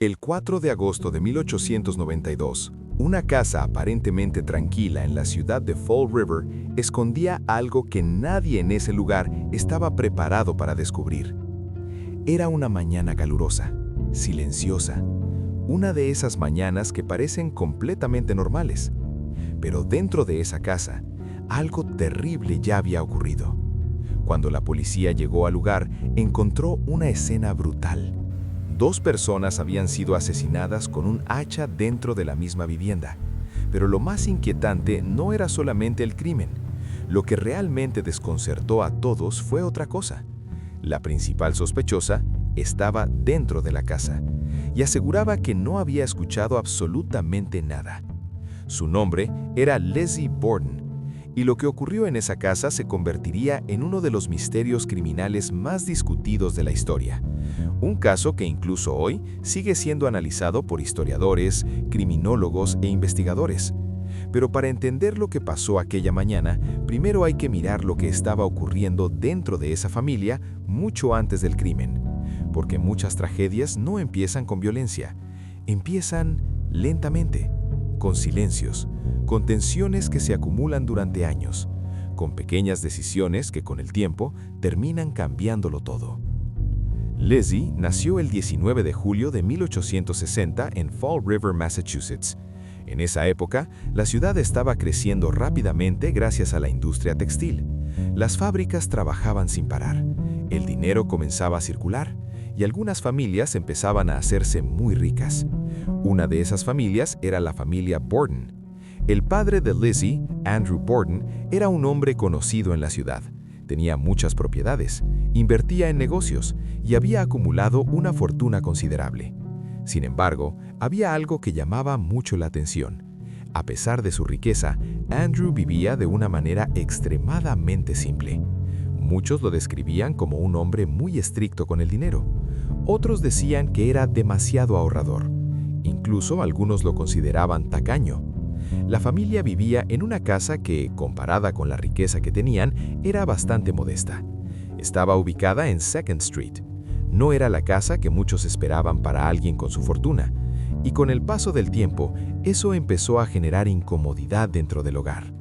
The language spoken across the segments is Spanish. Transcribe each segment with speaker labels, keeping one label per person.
Speaker 1: El 4 de agosto de 1892, una casa aparentemente tranquila en la ciudad de Fall River escondía algo que nadie en ese lugar estaba preparado para descubrir. Era una mañana calurosa, silenciosa, una de esas mañanas que parecen completamente normales. Pero dentro de esa casa, algo terrible ya había ocurrido. Cuando la policía llegó al lugar, encontró una escena brutal. 2 personas habían sido asesinadas con un hacha dentro de la misma vivienda. Pero lo más inquietante no era solamente el crimen. Lo que realmente desconcertó a todos fue otra cosa. La principal sospechosa estaba dentro de la casa y aseguraba que no había escuchado absolutamente nada. Su nombre era Lizzie Borden, y lo que ocurrió en esa casa se convertiría en uno de los misterios criminales más discutidos de la historia. Un caso que incluso hoy sigue siendo analizado por historiadores, criminólogos e investigadores. Pero para entender lo que pasó aquella mañana, primero hay que mirar lo que estaba ocurriendo dentro de esa familia mucho antes del crimen. Porque muchas tragedias no empiezan con violencia, empiezan lentamente, con silencios, con tensiones que se acumulan durante años, con pequeñas decisiones que con el tiempo terminan cambiándolo todo. Lizzie nació el 19 de julio de 1860 en Fall River, Massachusetts. En esa época, la ciudad estaba creciendo rápidamente gracias a la industria textil. Las fábricas trabajaban sin parar, el dinero comenzaba a circular y algunas familias empezaban a hacerse muy ricas. Una de esas familias era la familia Borden. El padre de Lizzie, Andrew Borden, era un hombre conocido en la ciudad. Tenía muchas propiedades, invertía en negocios y había acumulado una fortuna considerable. Sin embargo, había algo que llamaba mucho la atención. A pesar de su riqueza, Andrew vivía de una manera extremadamente simple. Muchos lo describían como un hombre muy estricto con el dinero. Otros decían que era demasiado ahorrador. Incluso algunos lo consideraban tacaño. La familia vivía en una casa que, comparada con la riqueza que tenían, era bastante modesta. Estaba ubicada en 2nd Street. No era la casa que muchos esperaban para alguien con su fortuna. Y con el paso del tiempo, eso empezó a generar incomodidad dentro del hogar.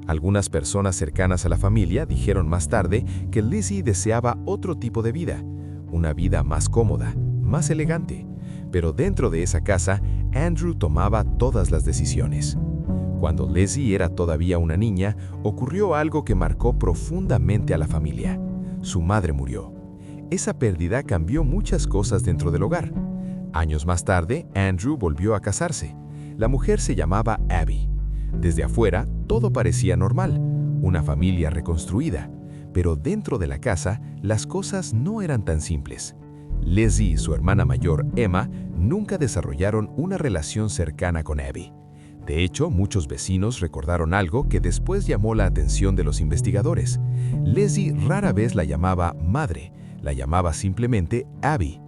Speaker 1: Algunas personas cercanas a la familia dijeron más tarde que Lizzie deseaba otro tipo de vida, una vida más cómoda, más elegante. Pero dentro de esa casa, Andrew tomaba todas las decisiones. Cuando Lizzie era todavía una niña, ocurrió algo que marcó profundamente a la familia. Su madre murió. Esa pérdida cambió muchas cosas dentro del hogar. Años más tarde, Andrew volvió a casarse. La mujer se llamaba Abby. Desde afuera, todo parecía normal, una familia reconstruida. Pero dentro de la casa, las cosas no eran tan simples. Lizzie y su hermana mayor, Emma, nunca desarrollaron una relación cercana con Abby. De hecho, muchos vecinos recordaron algo que después llamó la atención de los investigadores. Lizzie rara vez la llamaba madre, la llamaba simplemente Abby.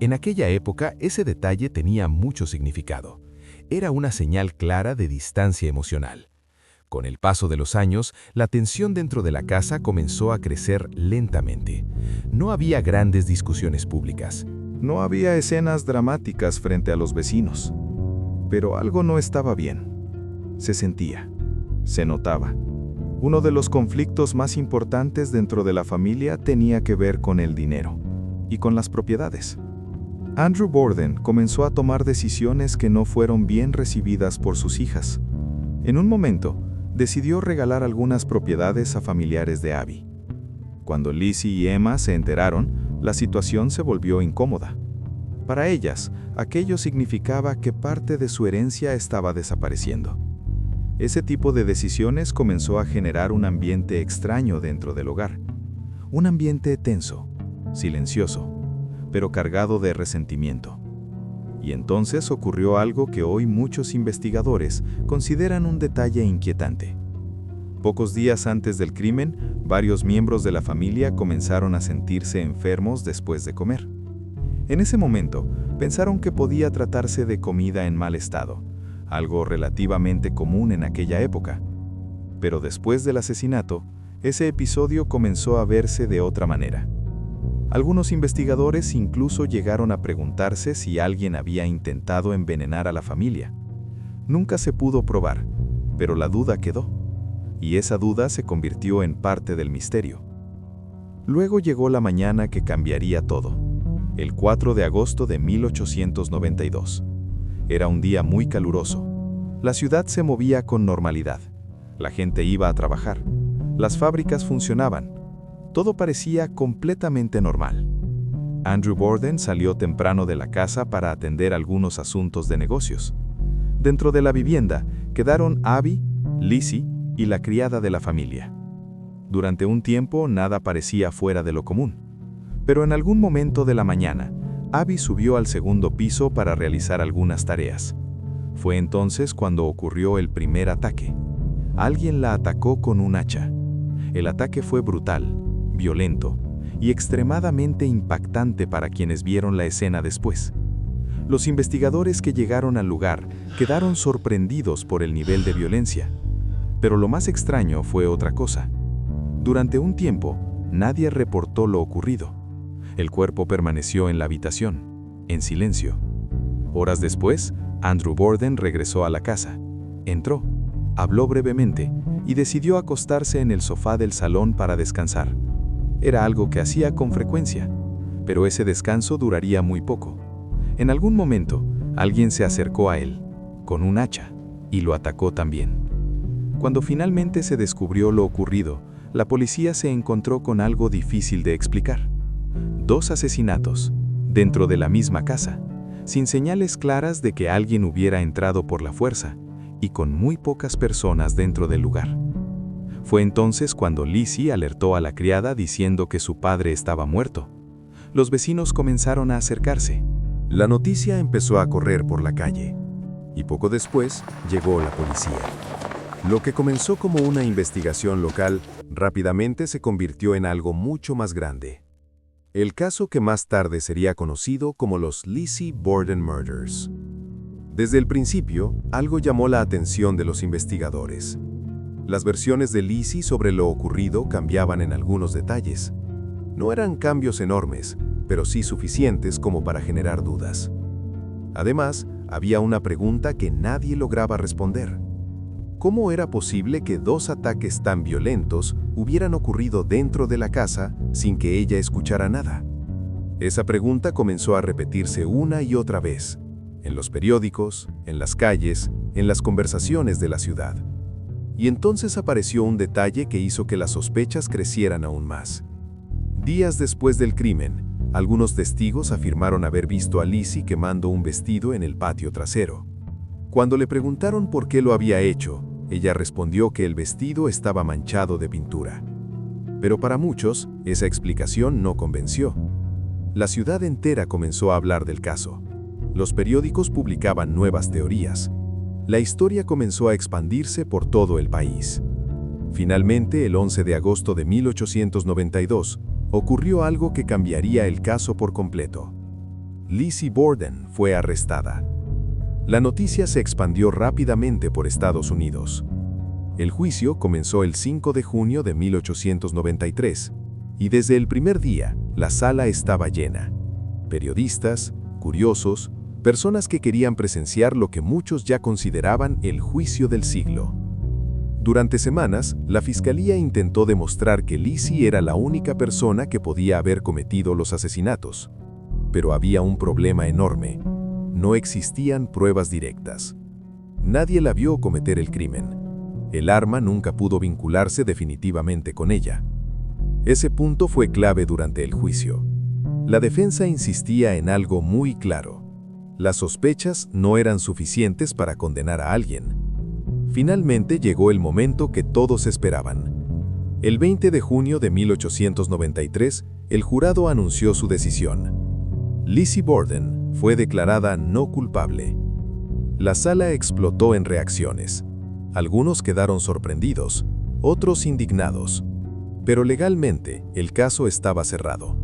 Speaker 1: En aquella época, ese detalle tenía mucho significado. Era una señal clara de distancia emocional. Con el paso de los años, la tensión dentro de la casa comenzó a crecer lentamente. No había grandes discusiones públicas.
Speaker 2: No había escenas dramáticas frente a los vecinos. Pero algo no estaba bien. Se sentía, se notaba. Uno de los conflictos más importantes dentro de la familia tenía que ver con el dinero y con las propiedades. Andrew Borden comenzó a tomar decisiones que no fueron bien recibidas por sus hijas. En un momento, decidió regalar algunas propiedades a familiares de Abby. Cuando Lizzie y Emma se enteraron, la situación se volvió incómoda. Para ellas, aquello significaba que parte de su herencia estaba desapareciendo. Ese tipo de decisiones comenzó a generar un ambiente extraño dentro del hogar. Un ambiente tenso, silencioso, pero cargado de resentimiento. Y entonces ocurrió algo que hoy muchos investigadores consideran un detalle inquietante. Pocos días antes del crimen, varios miembros de la familia comenzaron a sentirse enfermos después de comer. En ese momento, pensaron que podía tratarse de comida en mal estado, algo relativamente común en aquella época. Pero después del asesinato, ese episodio comenzó a verse de otra manera. Algunos investigadores incluso llegaron a preguntarse si alguien había intentado envenenar a la familia. Nunca se pudo probar, pero la duda quedó, y esa duda se convirtió en parte del misterio. Luego llegó la mañana que cambiaría todo, el 4 de agosto de 1892. Era un día muy caluroso. La ciudad se movía con normalidad. La gente iba a trabajar. Las fábricas funcionaban. Todo parecía completamente normal. Andrew Borden salió temprano de la casa para atender algunos asuntos de negocios. Dentro de la vivienda quedaron Abby, Lizzie y la criada de la familia. Durante un tiempo nada parecía fuera de lo común. Pero en algún momento de la mañana, Abby subió al segundo piso para realizar algunas tareas. Fue entonces cuando ocurrió el primer ataque. Alguien la atacó con un hacha. El ataque fue brutal, violento y extremadamente impactante para quienes vieron la escena después. Los investigadores que llegaron al lugar quedaron sorprendidos por el nivel de violencia. Pero lo más extraño fue otra cosa. Durante un tiempo, nadie reportó lo ocurrido. El cuerpo permaneció en la habitación, en silencio. Horas después, Andrew Borden regresó a la casa. Entró, habló brevemente y decidió acostarse en el sofá del salón para descansar. Era algo que hacía con frecuencia, pero ese descanso duraría muy poco. En algún momento, alguien se acercó a él, con un hacha, y lo atacó también. Cuando finalmente se descubrió lo ocurrido, la policía se encontró con algo difícil de explicar. 2 asesinatos, dentro de la misma casa, sin señales claras de que alguien hubiera entrado por la fuerza, y con muy pocas personas dentro del lugar. Fue entonces cuando Lizzie alertó a la criada diciendo que su padre estaba muerto. Los vecinos comenzaron a acercarse.
Speaker 1: La noticia empezó a correr por la calle, y poco después llegó la policía. Lo que comenzó como una investigación local, rápidamente se convirtió en algo mucho más grande. El caso que más tarde sería conocido como los Lizzie Borden Murders. Desde el principio, algo llamó la atención de los investigadores. Las versiones de Lizzie sobre lo ocurrido cambiaban en algunos detalles. No eran cambios enormes, pero sí suficientes como para generar dudas. Además, había una pregunta que nadie lograba responder. ¿Cómo era posible que 2 ataques tan violentos hubieran ocurrido dentro de la casa sin que ella escuchara nada? Esa pregunta comenzó a repetirse una y otra vez, en los periódicos, en las calles, en las conversaciones de la ciudad. Y entonces apareció un detalle que hizo que las sospechas crecieran aún más. Días después del crimen, algunos testigos afirmaron haber visto a Lizzie quemando un vestido en el patio trasero. Cuando le preguntaron por qué lo había hecho, ella respondió que el vestido estaba manchado de pintura. Pero para muchos, esa explicación no convenció. La ciudad entera comenzó a hablar del caso. Los periódicos publicaban nuevas teorías. La historia comenzó a expandirse por todo el país. Finalmente, el 11 de agosto de 1892, ocurrió algo que cambiaría el caso por completo. Lizzie Borden fue arrestada. La noticia se expandió rápidamente por Estados Unidos. El juicio comenzó el 5 de junio de 1893, y desde el primer día, la sala estaba llena. Periodistas, curiosos, personas que querían presenciar lo que muchos ya consideraban el juicio del siglo. Durante semanas, la fiscalía intentó demostrar que Lizzie era la única persona que podía haber cometido los asesinatos. Pero había un problema enorme. No existían pruebas directas. Nadie la vio cometer el crimen. El arma nunca pudo vincularse definitivamente con ella. Ese punto fue clave durante el juicio. La defensa insistía en algo muy claro. Las sospechas no eran suficientes para condenar a alguien. Finalmente llegó el momento que todos esperaban. El 20 de junio de 1893, el jurado anunció su decisión. Lizzie Borden fue declarada no culpable. La sala explotó en reacciones. Algunos quedaron sorprendidos, otros indignados. Pero legalmente, el caso estaba cerrado.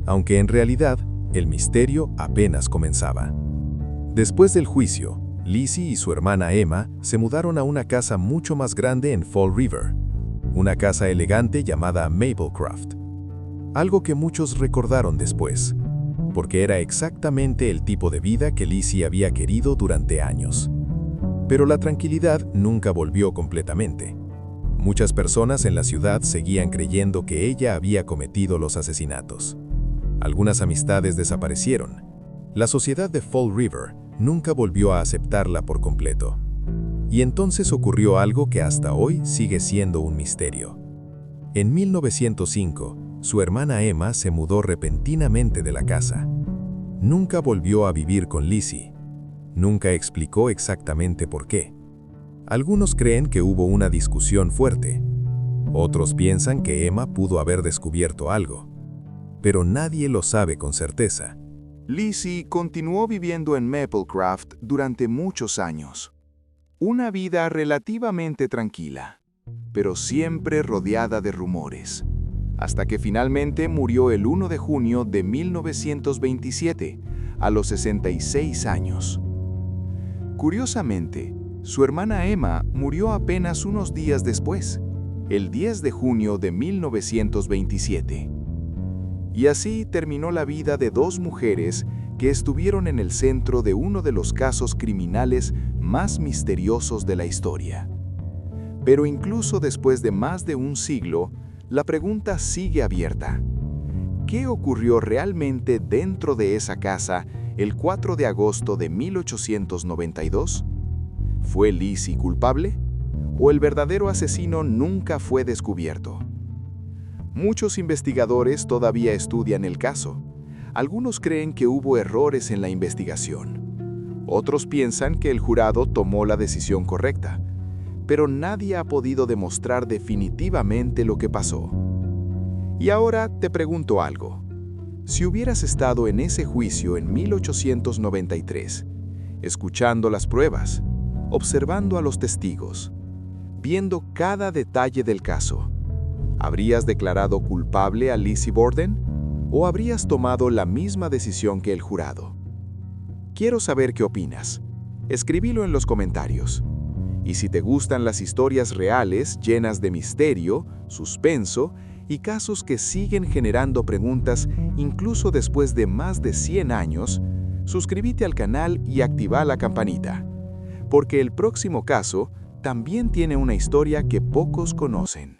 Speaker 1: Aunque en realidad, el misterio apenas comenzaba. Después del juicio, Lizzie y su hermana Emma se mudaron a una casa mucho más grande en Fall River, una casa elegante llamada Maplecroft. algo que muchos recordaron después, porque era exactamente el tipo de vida que Lizzie había querido durante años. Pero la tranquilidad nunca volvió completamente. Muchas personas en la ciudad seguían creyendo que ella había cometido los asesinatos. Algunas amistades desaparecieron. La sociedad de Fall River nunca volvió a aceptarla por completo. Y entonces ocurrió algo que hasta hoy sigue siendo un misterio. En 1905, su hermana Emma se mudó repentinamente de la casa. Nunca volvió a vivir con Lizzie. Nunca explicó exactamente por qué. Algunos creen que hubo una discusión fuerte. Otros piensan que Emma pudo haber descubierto algo. Pero nadie lo sabe con certeza.
Speaker 2: Lizzie continuó viviendo en Maplecroft durante muchos años. Una vida relativamente tranquila, pero siempre rodeada de rumores, hasta que finalmente murió el 1 de junio de 1927, a los 66 años. Curiosamente, su hermana Emma murió apenas unos días después, el 10 de junio de 1927. Y así terminó la vida de dos mujeres que estuvieron en el centro de uno de los casos criminales más misteriosos de la historia. Pero incluso después de más de un siglo, la pregunta sigue abierta. ¿Qué ocurrió realmente dentro de esa casa el 4 de agosto de 1892? ¿Fue Lizzie culpable? ¿O el verdadero asesino nunca fue descubierto? Muchos investigadores todavía estudian el caso. Algunos creen que hubo errores en la investigación. Otros piensan que el jurado tomó la decisión correcta, pero nadie ha podido demostrar definitivamente lo que pasó. Y ahora te pregunto algo. Si hubieras estado en ese juicio en 1893, escuchando las pruebas, observando a los testigos, viendo cada detalle del caso, ¿habrías declarado culpable a Lizzie Borden o habrías tomado la misma decisión que el jurado? Quiero saber qué opinas. Escríbelo en los comentarios. Y si te gustan las historias reales llenas de misterio, suspenso y casos que siguen generando preguntas incluso después de más de 100 años, suscríbete al canal y activa la campanita, porque el próximo caso también tiene una historia que pocos conocen.